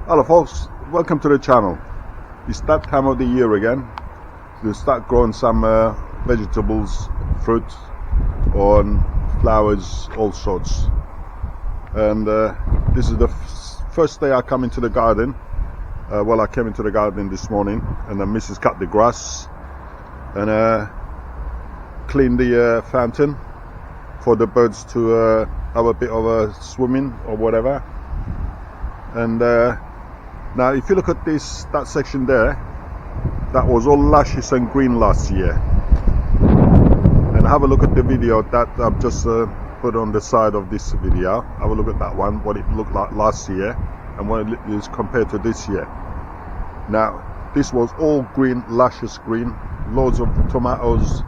Hello folks, welcome to the channel. It's that time of the year again to start growing some vegetables, fruit, on flowers, all sorts. And this is the first day I come into the garden. I came into the garden this morning and the missus cut the grass and cleaned the fountain for the birds to have a bit of a swimming or whatever. And now if you look at that section there, that was all luscious and green last year. And have a look at the video that I've just put on the side of this video. Have a look at that one, what it looked like last year and what it is compared to this year. Now this was all green, luscious green, loads of tomatoes,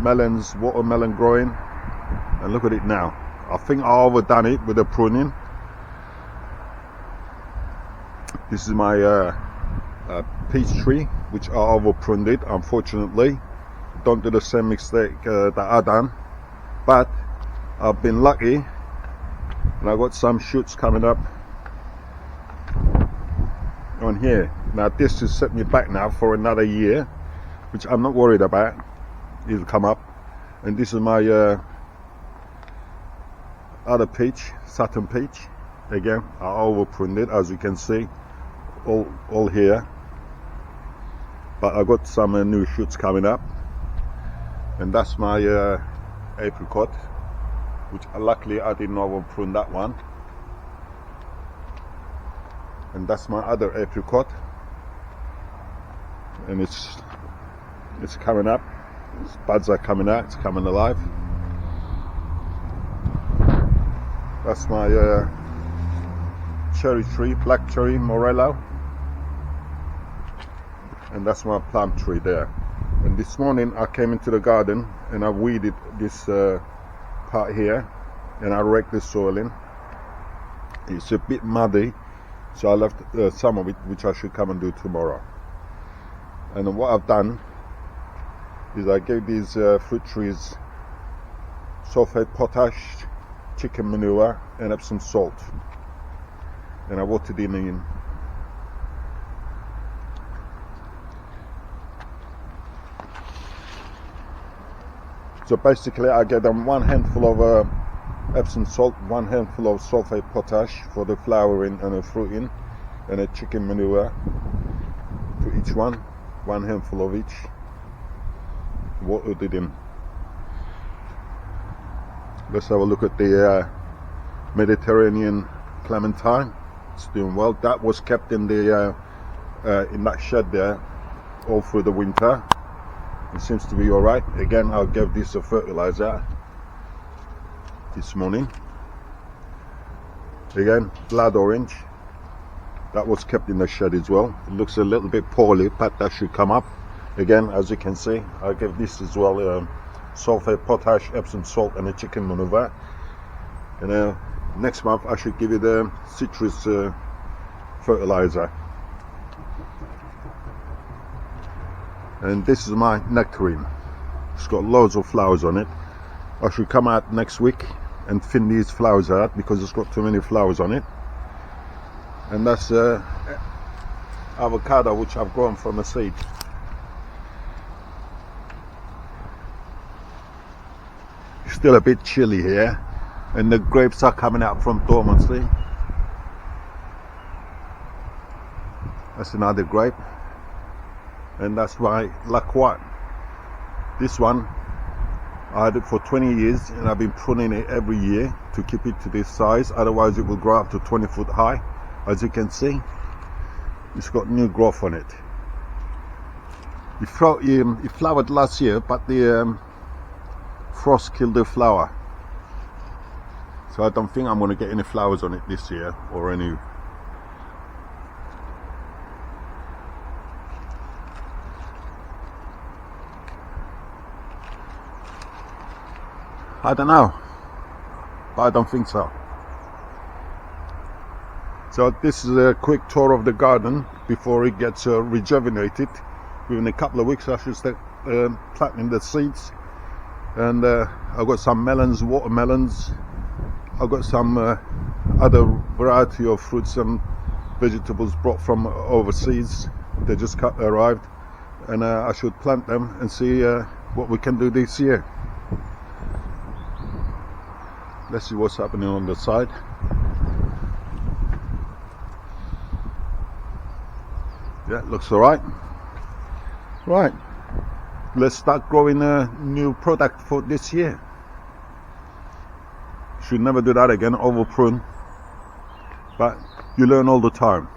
melons, watermelon growing, and look at it now. I think I overdone it with the pruning. This is my peach tree, which I over pruned it, unfortunately. Don't do the same mistake that I done, but I've been lucky and I got some shoots coming up on here. Now this has set me back now for another year, which I'm not worried about. It'll come up. And this is my other peach, Saturn peach. Again, I over pruned it, as you can see, all here. But I got some new shoots coming up. And that's my apricot, which luckily I didn't over prune that one. And that's my other apricot, and it's coming up. Its buds are coming out. It's coming alive. That's my cherry tree, black cherry morello, and that's my plum tree there. And this morning I came into the garden and I weeded this part here, and I raked the soil in. It's a bit muddy, so I left some of it, which I should come and do tomorrow. And what I've done is I gave these fruit trees sulfate potash, chicken manure and Epsom salt, and I watered them in. So basically I gave them one handful of Epsom salt, one handful of sulfate potash for the flowering and the fruiting, and a chicken manure to each one handful of each. Watered in. Let's have a look at the Mediterranean clementine. It's doing well. That was kept in the in that shed there all through the winter. It seems to be all right. Again, I'll give this a fertilizer this morning. Again, blood orange. That was kept in the shed as well. It looks a little bit poorly, but that should come up. Again, as you can see, I'll give this as well sulfate potash, Epsom salt and a chicken manure. And next month I should give you the citrus fertilizer. And this is my nectarine. It's got loads of flowers on it. I should come out next week and thin these flowers out because it's got too many flowers on it. And that's avocado, which I've grown from a seed. It's still a bit chilly here, and the grapes are coming out from dormancy. That's another grape. And that's my Lacroix. This one I had it for 20 years and I've been pruning it every year to keep it to this size, otherwise it will grow up to 20 foot high. As you can see, it's got new growth on it. It flowered last year, but the frost killed the flower, so I don't think I'm going to get any flowers on it this year, or any. I don't know, but I don't think so. So this is a quick tour of the garden before it gets rejuvenated. Within a couple of weeks I should start planting the seeds. And I've got some melons, watermelons. I've got some other variety of fruits and vegetables brought from overseas. They just arrived, and I should plant them and see what we can do this year. Let's see what's happening on the side. Yeah, looks alright. Right, let's start growing a new product for this year. Should never do that again, over prune. But you learn all the time.